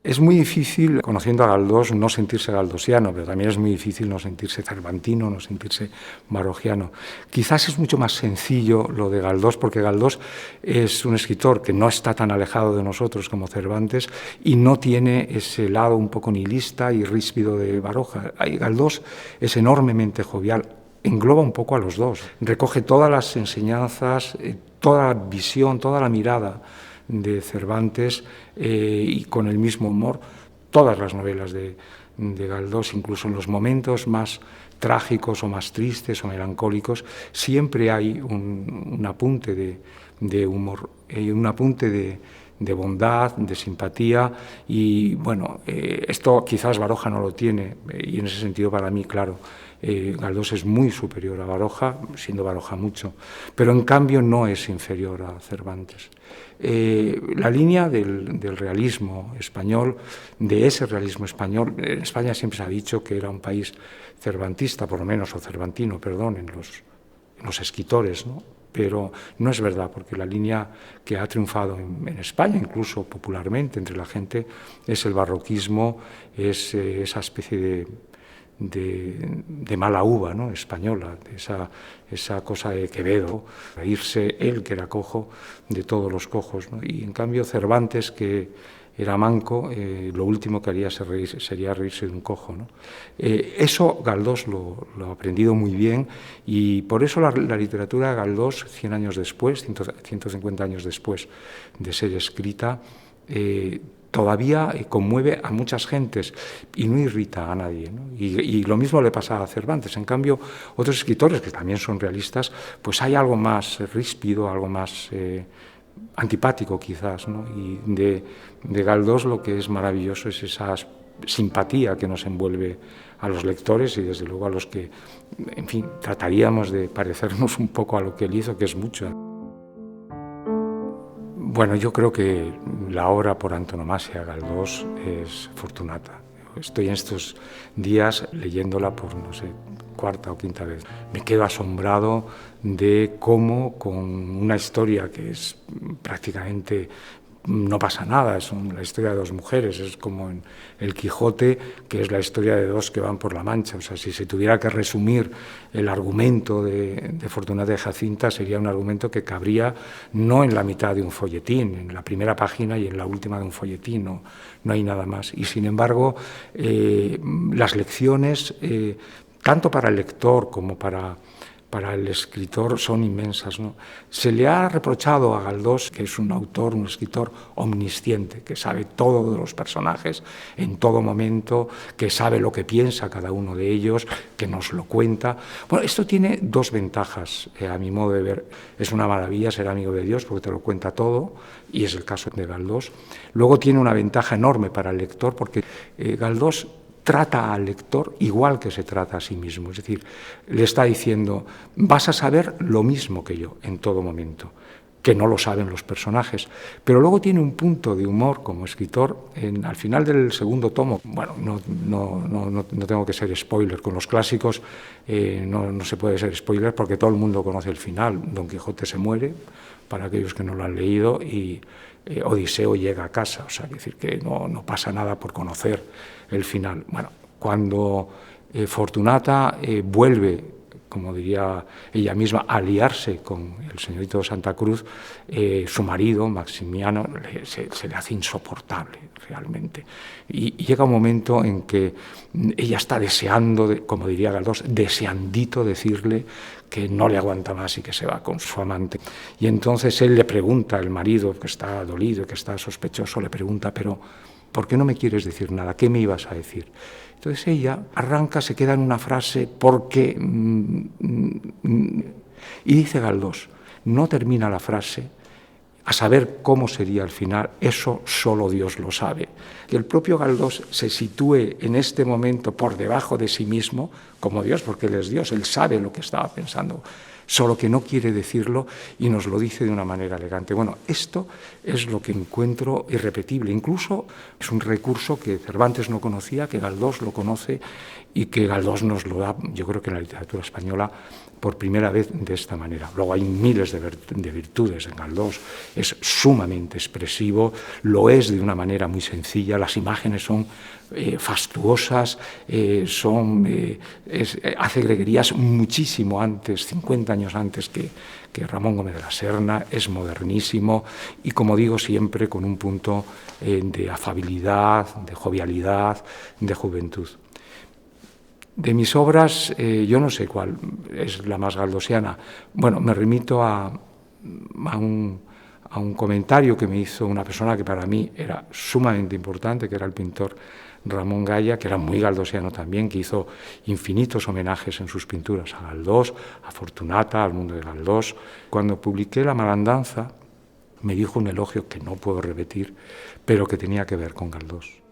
Es muy difícil, conociendo a Galdós, no sentirse galdosiano, pero también es muy difícil no sentirse cervantino, no sentirse barogiano. Quizás es mucho más sencillo lo de Galdós, porque Galdós es un escritor que no está tan alejado de nosotros como Cervantes y no tiene ese lado un poco nihilista y ríspido de Baroja. Galdós es enormemente jovial, engloba un poco a los dos, recoge todas las enseñanzas, toda la visión, toda la mirada de Cervantes y con el mismo humor. Todas las novelas de Galdós, incluso en los momentos más trágicos o más tristes o melancólicos, siempre hay un apunte de humor, un apunte de bondad, de simpatía y bueno, esto quizás Baroja no lo tiene y en ese sentido para mí, claro, Galdós es muy superior a Baroja, siendo Baroja mucho, pero en cambio no es inferior a Cervantes. La línea del realismo español, de ese realismo español, en España siempre se ha dicho que era un país cervantista, por lo menos, o cervantino, perdón, en los escritores, ¿no? Pero no es verdad, porque la línea que ha triunfado en España, incluso popularmente entre la gente, es el barroquismo, es esa especie de mala uva, ¿no?, española, esa cosa de Quevedo, reírse él, que era cojo, de todos los cojos, ¿no? Y en cambio Cervantes, que era manco, lo último que haría sería reírse de un cojo, ¿no? Eso Galdós lo ha aprendido muy bien y por eso la literatura de Galdós, 100 años después, 150 años después de ser escrita, todavía conmueve a muchas gentes y no irrita a nadie, ¿no? Y lo mismo le pasa a Cervantes. En cambio, otros escritores que también son realistas, pues hay algo más ríspido, algo más antipático quizás, ¿no? Y de Galdós lo que es maravilloso es esa simpatía que nos envuelve a los lectores y desde luego a los que, en fin, trataríamos de parecernos un poco a lo que él hizo, que es mucho. Bueno, yo creo que la obra por antonomasia de Galdós es Fortunata. Estoy en estos días leyéndola por, no sé, cuarta o quinta vez. Me quedo asombrado de cómo con una historia que es prácticamente no pasa nada, es la historia de dos mujeres, es como en El Quijote, que es la historia de dos que van por la Mancha. O sea, si se tuviera que resumir el argumento de Fortunata y Jacinta, sería un argumento que cabría no en la mitad de un folletín, en la primera página y en la última de un folletín, no hay nada más. Y sin embargo, las lecciones, tanto para el lector como para el escritor, son inmensas, ¿no? Se le ha reprochado a Galdós que es un autor, un escritor omnisciente, que sabe todo de los personajes en todo momento, que sabe lo que piensa cada uno de ellos, que nos lo cuenta. Bueno, esto tiene dos ventajas, a mi modo de ver. Es una maravilla ser amigo de Dios porque te lo cuenta todo, y es el caso de Galdós. Luego tiene una ventaja enorme para el lector porque Galdós trata al lector igual que se trata a sí mismo. Es decir, le está diciendo, vas a saber lo mismo que yo en todo momento, que no lo saben los personajes. Pero luego tiene un punto de humor como escritor. Al final del segundo tomo, bueno, no tengo que ser spoiler, con los clásicos no se puede ser spoiler porque todo el mundo conoce el final. Don Quijote se muere, para aquellos que no lo han leído, y Odiseo llega a casa, o sea, es decir, que no pasa nada por conocer el final. Bueno, cuando Fortunata vuelve, como diría ella misma, a aliarse con el señorito de Santa Cruz, su marido, Maximiano, se le hace insoportable realmente. Y llega un momento en que ella está deseando, como diría Galdós, deseandito decirle que no le aguanta más y que se va con su amante. Y entonces él le pregunta, el marido, que está dolido, que está sospechoso, le pregunta, pero ¿por qué no me quieres decir nada? ¿Qué me ibas a decir? Entonces ella arranca, se queda en una frase, porque... y dice Galdós, no termina la frase, a saber cómo sería el final, eso solo Dios lo sabe. Que el propio Galdós se sitúe en este momento por debajo de sí mismo, como Dios, porque Él es Dios, Él sabe lo que estaba pensando solo que no quiere decirlo y nos lo dice de una manera elegante. Bueno, esto es lo que encuentro irrepetible. Incluso es un recurso que Cervantes no conocía, que Galdós lo conoce y que Galdós nos lo da, yo creo que en la literatura española, por primera vez de esta manera. Luego hay miles de virtudes en Galdós, es sumamente expresivo, lo es de una manera muy sencilla, las imágenes son fastuosas, hace greguerías muchísimo antes, 50 años antes que Ramón Gómez de la Serna, es modernísimo y, como digo siempre, con un punto de afabilidad, de jovialidad, de juventud. De mis obras, yo no sé cuál es la más galdosiana. Bueno, me remito a un comentario que me hizo una persona que para mí era sumamente importante, que era el pintor Ramón Gaya, que era muy galdosiano también, que hizo infinitos homenajes en sus pinturas a Galdós, a Fortunata, al mundo de Galdós. Cuando publiqué La Malandanza, me dijo un elogio que no puedo repetir, pero que tenía que ver con Galdós.